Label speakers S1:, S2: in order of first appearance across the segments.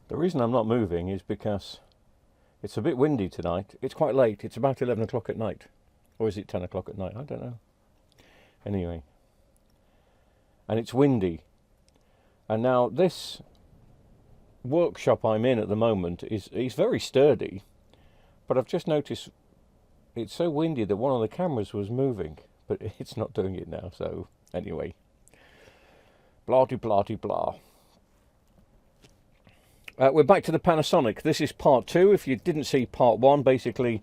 S1: The reason I'm not moving is because it's a bit windy tonight. It's quite late. It's about 11 o'clock at night. Or is it 10 o'clock at night? I don't know. Anyway. And it's windy. And now this workshop I'm in at the moment is very sturdy. But I've just noticed it's so windy that one of the cameras was moving. But it's not doing it now. So anyway. Blah-de-blah-de-blah. We're back to the Panasonic. This is part 2. If you didn't see part 1, basically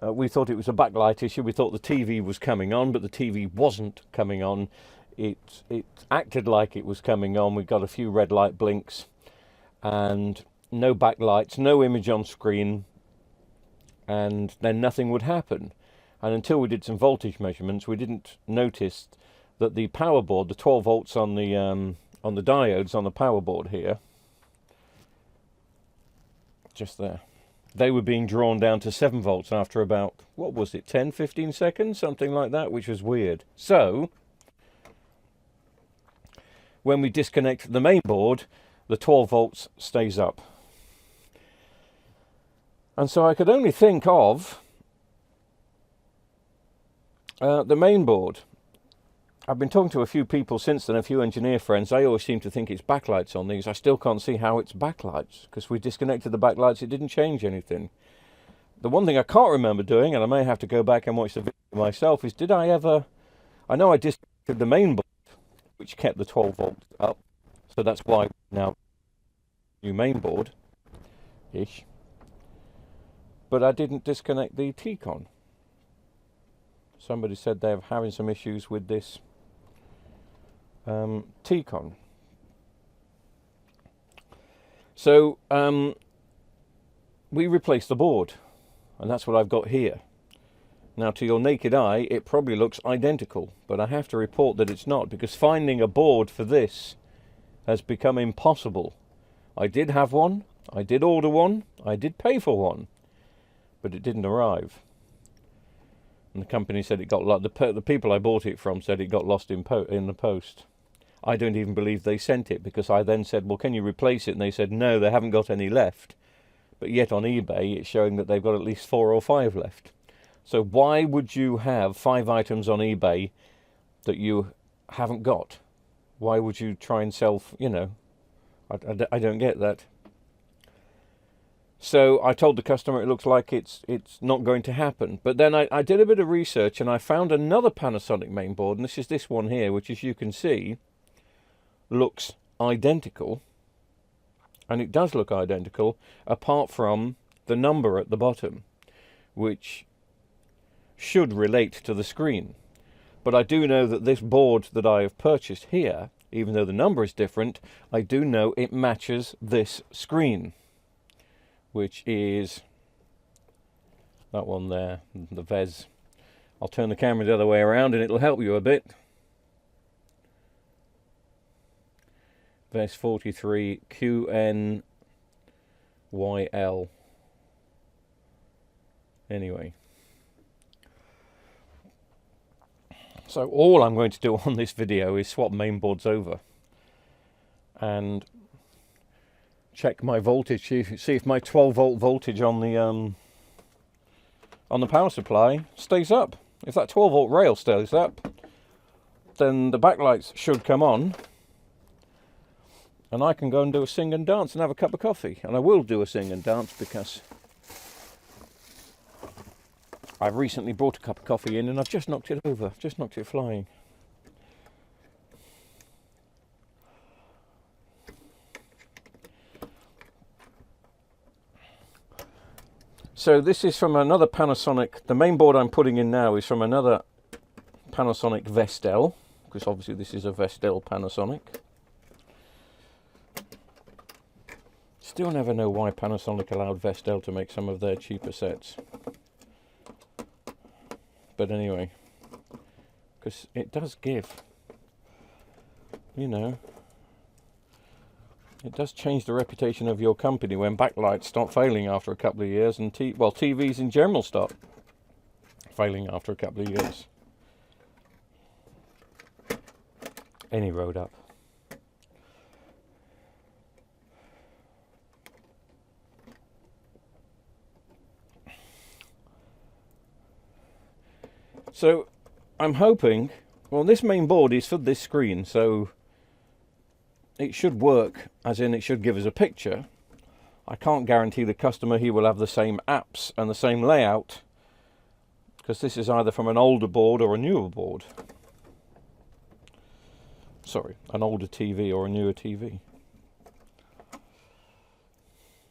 S1: we thought it was a backlight issue. We thought the TV was coming on, but the TV wasn't coming on. It acted like it was coming on. We got a few red light blinks and no backlights, no image on screen, and then nothing would happen. And until we did some voltage measurements, we didn't notice that the power board, the 12 volts on the diodes on the power board here, just there, they were being drawn down to 7 volts after about, what was it, 10-15 seconds, something like that, which was weird. So when we disconnect the main board, the 12 volts stays up. And so I could only think of the main board. I've been talking to a few people since then, a few engineer friends. They always seem to think it's backlights on these. I still can't see how it's backlights, because we disconnected the backlights, it didn't change anything. The one thing I can't remember doing, and I may have to go back and watch the video myself, is did I ever... I know I disconnected the main board, which kept the 12 volts up, so that's why now new main board-ish. But I didn't disconnect the T-con. Somebody said they're having some issues with this T-con. So we replaced the board, and that's what I've got here. Now, to your naked eye, it probably looks identical, but I have to report that it's not, because finding a board for this has become impossible. I did have one, I did order one, I did pay for one, but it didn't arrive. And the company said it got lost. The people I bought it from said it got lost in the post. I don't even believe they sent it, because I then said, well, can you replace it? And they said, no, they haven't got any left. But yet on eBay, it's showing that they've got at least 4 or 5 left. So why would you have 5 items on eBay that you haven't got? Why would you try and sell, you know, I don't get that. So I told the customer it looks like it's not going to happen. But then I did a bit of research and I found another Panasonic mainboard, and this is this one here, which, as you can see, looks identical. And it does look identical, apart from the number at the bottom, which should relate to the screen. But I do know that this board that I have purchased here, even though the number is different, I do know it matches this screen, which is that one there, the VES. I'll turn the camera the other way around and it'll help you a bit. VES 43 QNYL. Anyway. So all I'm going to do on this video is swap mainboards over and check my voltage, see if my 12 volt voltage on the power supply stays up. If that 12 volt rail stays up, then the backlights should come on, and I can go and do a sing and dance and have a cup of coffee. And I will do a sing and dance, because I've recently brought a cup of coffee in and I've just knocked it over, just knocked it flying. So this is from another Panasonic. The main board I'm putting in now is from another Panasonic Vestel, because obviously this is a Vestel Panasonic. Still never know why Panasonic allowed Vestel to make some of their cheaper sets. But anyway, because it does give, you know, it does change the reputation of your company when backlights start failing after a couple of years, and TVs in general start failing after a couple of years. Any road up. So I'm hoping, well, this main board is for this screen, so it should work, as in it should give us a picture. I can't guarantee the customer he will have the same apps and the same layout, because this is either from an older board or a newer board. Sorry, an older TV or a newer TV.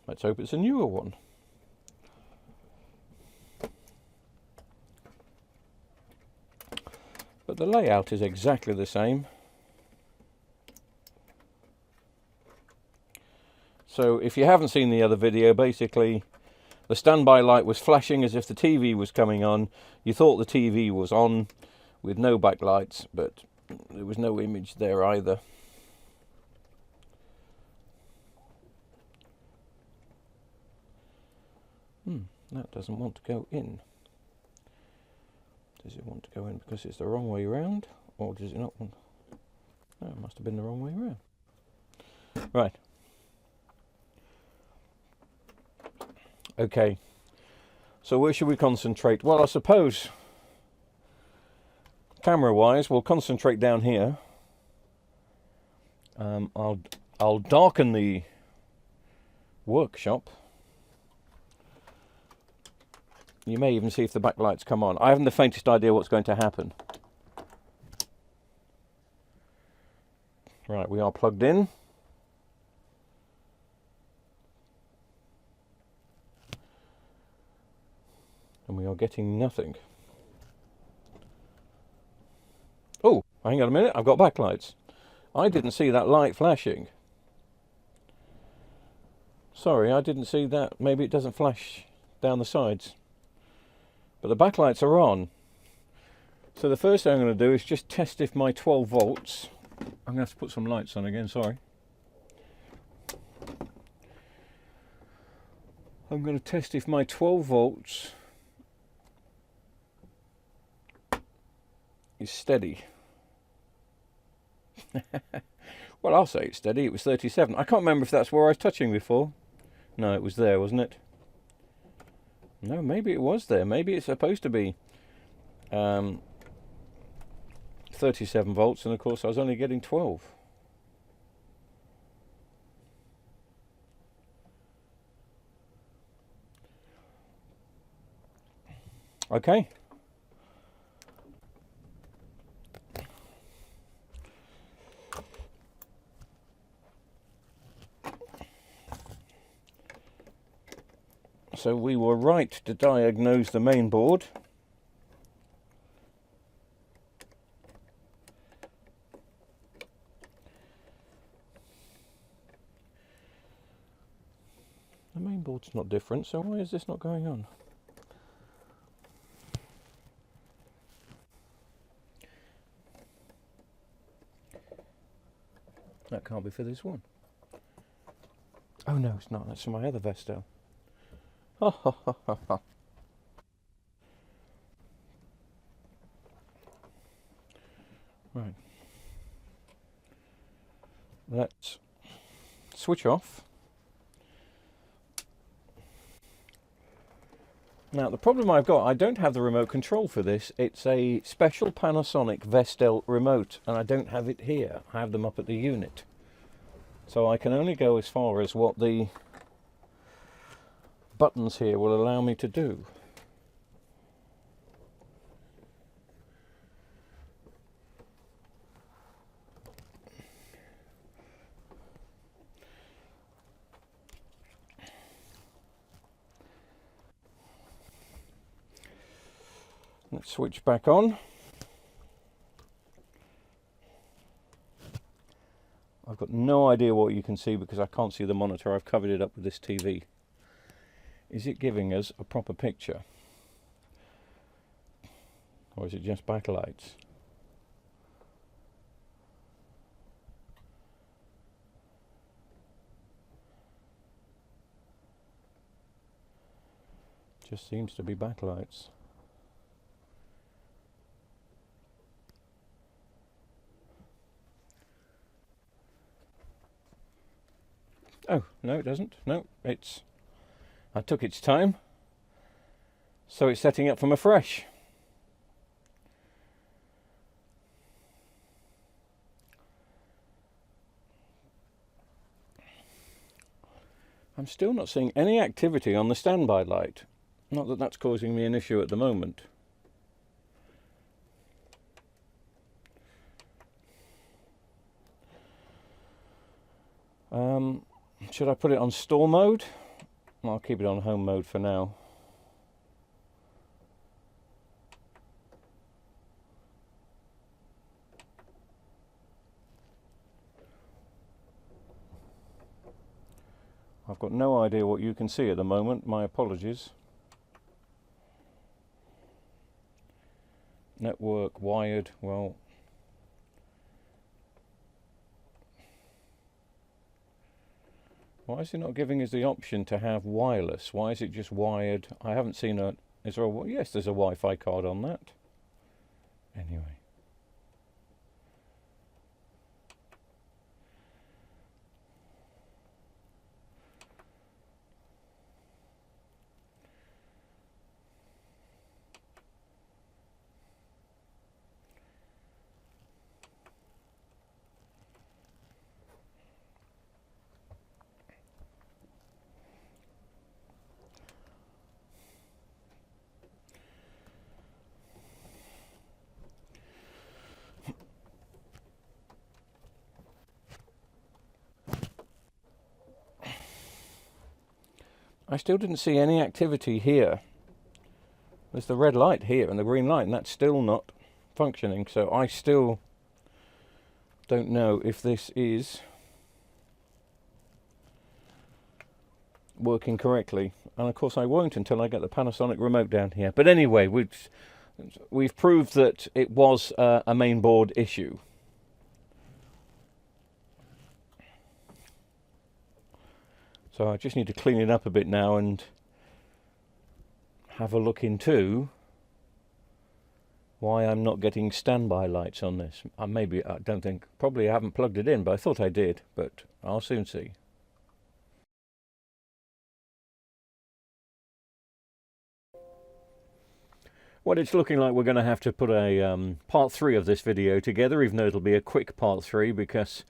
S1: Let's hope it's a newer one. But the layout is exactly the same. So if you haven't seen the other video, basically the standby light was flashing as if the TV was coming on. You thought the TV was on with no backlights, but there was no image there either. That doesn't want to go in. Does it want to go in because it's the wrong way around, or does it not want? No, it must have been the wrong way around. Right. Okay. So where should we concentrate? Well, I suppose camera-wise, we'll concentrate down here. I'll darken the workshop. You may even see if the backlights come on. I haven't the faintest idea what's going to happen. Right, we are plugged in. And we are getting nothing. Oh, hang on a minute, I've got backlights. I didn't see that light flashing. Sorry, I didn't see that. Maybe it doesn't flash down the sides. But the backlights are on. So the first thing I'm going to do is just test if my 12 volts... I'm going to have to put some lights on again, sorry. I'm going to test if my 12 volts is steady. Well, I'll say it's steady. It was 37. I can't remember if that's where I was touching before. No, it was there, wasn't it? No, maybe it was there. Maybe it's supposed to be 37 volts, and of course I was only getting 12. Okay. So we were right to diagnose the main board. The main board's not different, so why is this not going on? That can't be for this one. Oh no, it's not. That's for my other vestel. Ha ha ha ha ha. Right. Let's switch off. Now the problem I've got, I don't have the remote control for this. It's a special Panasonic Vestel remote, and I don't have it here. I have them up at the unit. So I can only go as far as what the buttons here will allow me to do. Let's switch back on. I've got no idea what you can see because I can't see the monitor. I've covered it up with this TV. Is it giving us a proper picture? Or is it just backlights? Just seems to be backlights. Oh, no it doesn't. No, I took its time. So it's setting up from afresh. I'm still not seeing any activity on the standby light. Not that that's causing me an issue at the moment. Should I put it on store mode? I'll keep it on home mode for now. I've got no idea what you can see at the moment, my apologies. Network, wired, well... Why is it not giving us the option to have wireless? Why is it just wired? I haven't seen a... Is there a... Yes, there's a Wi-Fi card on that. Anyway. I still didn't see any activity here. There's the red light here and the green light, and that's still not functioning. So I still don't know if this is working correctly. And of course I won't until I get the Panasonic remote down here. But anyway, we've proved that it was a mainboard issue. So I just need to clean it up a bit now and have a look into why I'm not getting standby lights on this. Maybe, I don't think, probably I haven't plugged it in, but I thought I did, but I'll soon see. Well, it's looking like we're going to have to put a part 3 of this video together, even though it'll be a quick part 3, because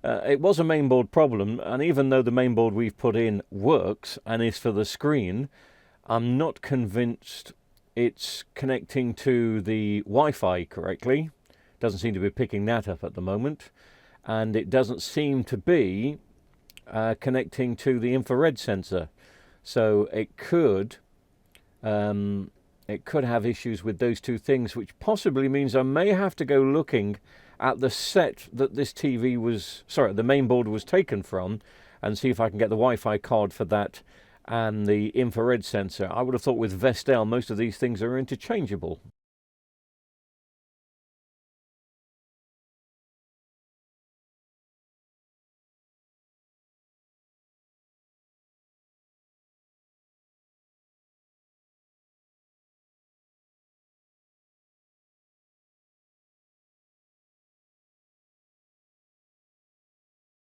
S1: it was a mainboard problem, and even though the mainboard we've put in works and is for the screen, I'm not convinced it's connecting to the Wi-Fi correctly. Doesn't seem to be picking that up at the moment, and it doesn't seem to be connecting to the infrared sensor. So it could have issues with those two things, which possibly means I may have to go looking at the set that this TV was, sorry, the mainboard was taken from, and see if I can get the Wi-Fi card for that and the infrared sensor. I would have thought with Vestel most of these things are interchangeable.